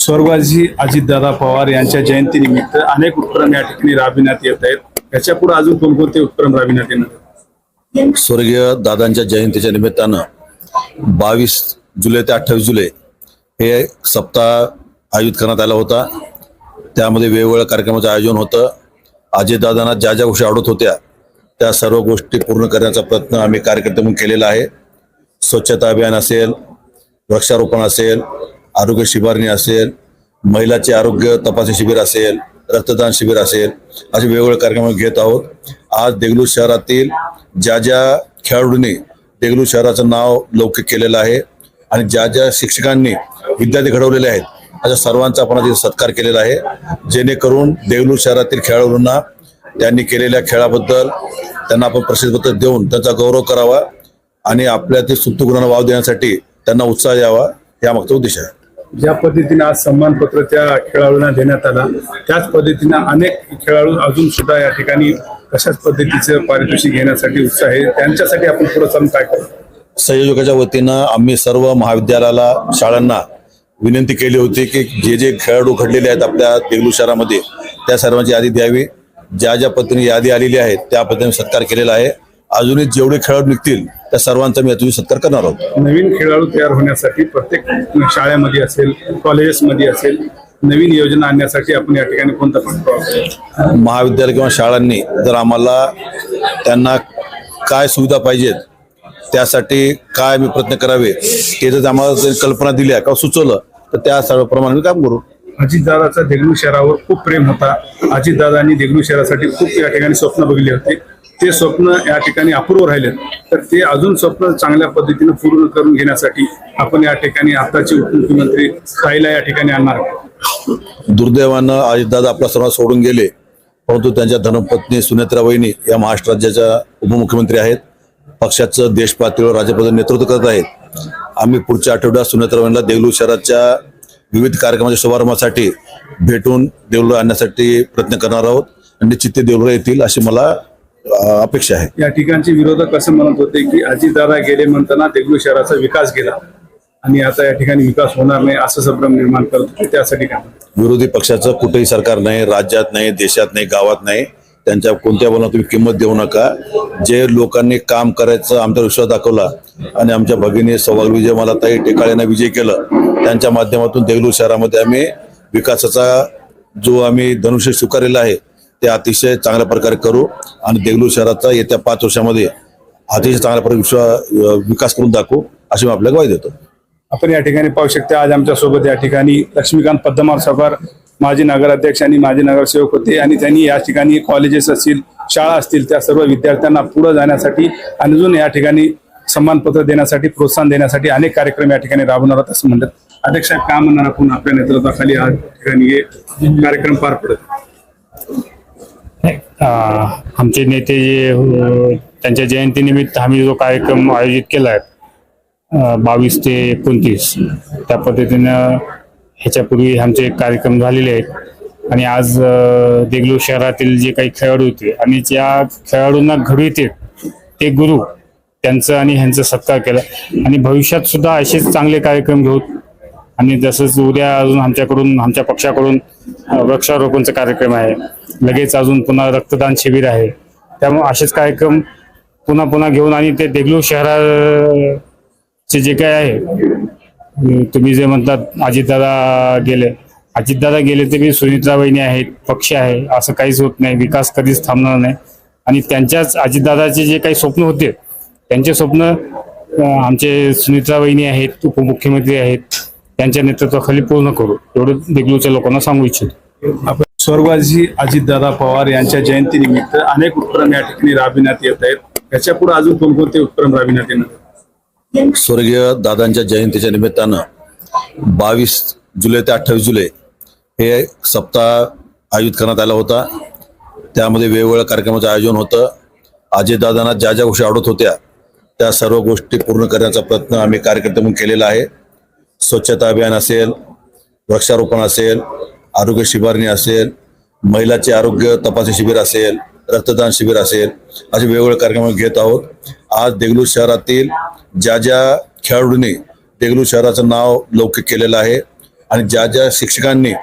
स्वर्गवासी अजितदादा पवार यांच्या जयंतीनिमित्त अनेक उपक्रम या ठिकाणी राबविण्यात येत आहेत. याच्यापुढे अजून कोणकोणते उपक्रम राबविण्यात येणार? स्वर्गीय दादांच्या जयंतीच्या निमित्तानं 22 जुलै ते 28 जुलै हे सप्ताह आयोजित करण्यात आला होता. त्यामध्ये वेगवेगळ्या कार्यक्रमाचं आयोजन होतं. अजितदादांना ज्या ज्या गोष्टी आवडत होत्या त्या सर्व गोष्टी पूर्ण करण्याचा प्रयत्न आम्ही कार्यकर्ते म्हणून केलेला आहे. स्वच्छता अभियान असेल, वृक्षारोपण असेल, आरोग्य शिबिरणी असेल, महिलाचे आरोग्य तपासणी शिबिर असेल, रक्तदान शिबिर असेल, असे वेगवेगळे कार्यक्रम घेत आहोत. आज देगलूर शहरातील ज्या ज्या खेळाडूंनी देगलूर शहराचं नाव लौकिक केलेलं आहे आणि ज्या ज्या शिक्षकांनी विद्यार्थी घडवलेले आहेत अशा सर्वांचा आपण आज सत्कार केलेला आहे, जेणेकरून देगलूर शहरातील खेळाडूंना त्यांनी केलेल्या खेळाबद्दल त्यांना आपण प्रसिद्धीपत्र देऊन त्यांचा गौरव करावा आणि आपल्यातील सुप्त गुणांना वाव देण्यासाठी त्यांना उत्साह यावा, या मागचा उद्देश आहे. ज्या पद्धतीने आज सन्मानपत्र त्या खेळाडूंना देण्यात आला, त्याच पद्धतीने अनेक खेळाडू अजून सुद्धा या ठिकाणी कशाच पद्धतीचं पारितोषिक घेण्यासाठी उत्साह आहे. त्यांच्यासाठी आपण पुढे चालून काय करू? संयोजकाच्या वतीनं आम्ही सर्व महाविद्यालयाला, शाळांना विनंती केली होती की जे जे खेळाडू घडलेले आहेत आपल्या देगलूर शहरामध्ये त्या सर्वांची यादी द्यावी. ज्या ज्या पद्धतीने यादी आलेली आहे त्या पद्धतीने सत्कार केलेला आहे. अजूनही जेवढे खेळाडू निघतील त्या सर्वांचा मी यातून सत्कार करणार आहोत. नवीन खेळाडू तयार होण्यासाठी प्रत्येक शाळेमध्ये असेल, कॉलेजेसमध्ये असेल, नवीन योजना आणण्यासाठी आपण या ठिकाणी कोणता पाठपुरावा? महाविद्यालय किंवा शाळांनी जर आम्हाला त्यांना काय सुविधा पाहिजेत त्यासाठी काय मी प्रयत्न करावे ते जर आम्हाला जर कल्पना दिल्या किंवा सुचवलं तर त्या सर्वप्रमाणे मी काम करू. अजितदादाचा देगलूर शहरावर खूप प्रेम होता. अजितदादांनी देगलूर शहरासाठी खूप या ठिकाणी स्वप्न बघितले होते. ते स्वप्न या ठिकाणी अपूर्व राहिलेत, तर ते अजून स्वप्न चांगल्या पद्धतीने पूर्ण करून घेण्यासाठी आपण या ठिकाणी आताचे उपमुख्यमंत्री ताईला या ठिकाणी आणणार. दुर्दैवानं अजितदादा आपला सर्व सोडून गेले, परंतु त्यांच्या धर्मपत्नी सुनेत्रा वहिनी या महाराष्ट्र राज्याच्या उपमुख्यमंत्री आहेत. पक्षाचं देश पातळीवर राज्यपाल नेतृत्व करत आहेत. आम्ही पुढच्या आठवड्यात सुनेत्रा वहिनीला देगलूर शहराच्या विविध कार्यक्रमाच्या शुभारंभासाठी भेटून देगलूर आणण्यासाठी प्रयत्न करणार आहोत आणि निश्चित ते देगलूर येतील अशी मला अपेक्षा आहे. या ठिकाणचे विरोधक असं म्हणत होते की अजितदादा गेले म्हणताना देगलूर शहराचा विकास गेला आणि आता या ठिकाणी विकास होणार नाही असं संभ्रम निर्माण करत होते. त्यासाठी काय? विरोधी पक्षाचं कुठेही सरकार नाही, राज्यात नाही, देशात नाही, गावात नाही. त्यांच्या कोणत्या बोलण्यात तुम्ही किंमत देऊ नका. जे लोकांनी काम करायचं आमचा विश्वास दाखवला आणि आमच्या भगिनी सौभाग्य विजय मला ताई टेकाळे यांना विजय केलं, त्यांच्या माध्यमातून देगलूर शहरामध्ये आम्ही विकासाचा जो आम्ही धनुष्य स्वीकारलेला आहे ते अतिशय चांगल्या प्रकारे करू आणि देगलूर शहराचा येत्या 5 वर्षामध्ये अतिशय चांगल्या प्रकारे विकास करून दाखवू अशी मी आपल्याला ग्वाही देतो. आपण या ठिकाणी पाहू शकता आज आमच्या सोबत या ठिकाणी लक्ष्मीकांत पद्मनाभ सावकार माजी नगराध्यक्ष आणि माजी नगरसेवक होते आणि त्यांनी या ठिकाणी कॉलेजेस असतील, शाळा असतील त्या सर्व विद्यार्थ्यांना पुढे जाण्यासाठी आणि अजून या ठिकाणी सन्मानपत्र देण्यासाठी, प्रोत्साहन देण्यासाठी अनेक कार्यक्रम या ठिकाणी राबवणार आहोत असं म्हणतात. अध्यक्ष साहेब, काय म्हणणार आपण आपल्या नेतृत्वाखाली आज ठिकाणी हे कार्यक्रम पार पडत? आमचे नेते जे त्यांच्या जयंतीनिमित्त आम्ही जो कार्यक्रम आयोजित केला आहे 22 ते 29 त्या पद्धतीनं ह्याच्यापूर्वी आमचे कार्यक्रम झालेले आहेत आणि आज देगलूर शहरातील जे काही खेळाडू होते आणि ज्या खेळाडूंना घडविते ते गुरु त्यांचं आणि ह्यांचा सत्कार केला आणि भविष्यात सुद्धा असेच चांगले कार्यक्रम घेऊ आणि जसंच उद्या अजून आमच्या पक्षाकडून वृक्षारोपणचा कार्यक्रम आहे, लगेच अजून पुन्हा रक्तदान शिबिर आहे. त्यामुळे असेच कार्यक्रम पुन्हा घेऊन आणि ते देगलूर शहराचे जे काय आहे तुम्ही जे म्हणतात अजितदादा गेले तरी सुनेत्रा वहिनी आहेत, पक्ष आहे, असं काहीच होत नाही. विकास कधीच थांबणार नाही आणि त्यांच्याच अजितदादाचे जे काही स्वप्न होते त्यांचे स्वप्न आमचे सुनेत्रा वहिनी आहेत, उपमुख्यमंत्री आहेत, त्यांच्या नेतृत्वाखाली पूर्ण करू एवढं देगलूरच्या लोकांना सांगू इच्छितो. स्वर्गवासी अजितदादा पवार यांच्या जयंतीनिमित्त अनेक उपक्रम या ठिकाणी राबविण्यात येत आहेत. याच्यापुढे अजून कोणकोणते उपक्रम राबविण्यात येणार? स्वर्गीय दादांच्या जयंतीच्या निमित्तानं 22 जुलै ते 28 जुलै हे सप्ताह आयोजित करण्यात आला होता. त्यामध्ये वेगवेगळ्या कार्यक्रमाचं आयोजन होतं. अजितदादांना ज्या ज्या गोष्टी आवडत होत्या त्या सर्व गोष्टी पूर्ण करण्याचा प्रयत्न आम्ही कार्यकर्ते म्हणून केलेला आहे. स्वच्छता अभियान असेल, वृक्षारोपण असेल, आरोग्य शिबिरणी असेल, महिलाचे आरोग्य तपासणी शिबिर असेल, रक्तदान शिबिर असेल, असे वेगवेगळे कार्यक्रम घेत आहोत. आज देगलूर शहरातील ज्या ज्या खेळाडूंनी देगलूर शहराचं नाव लौकिक केलेलं आहे आणि ज्या ज्या शिक्षकांनी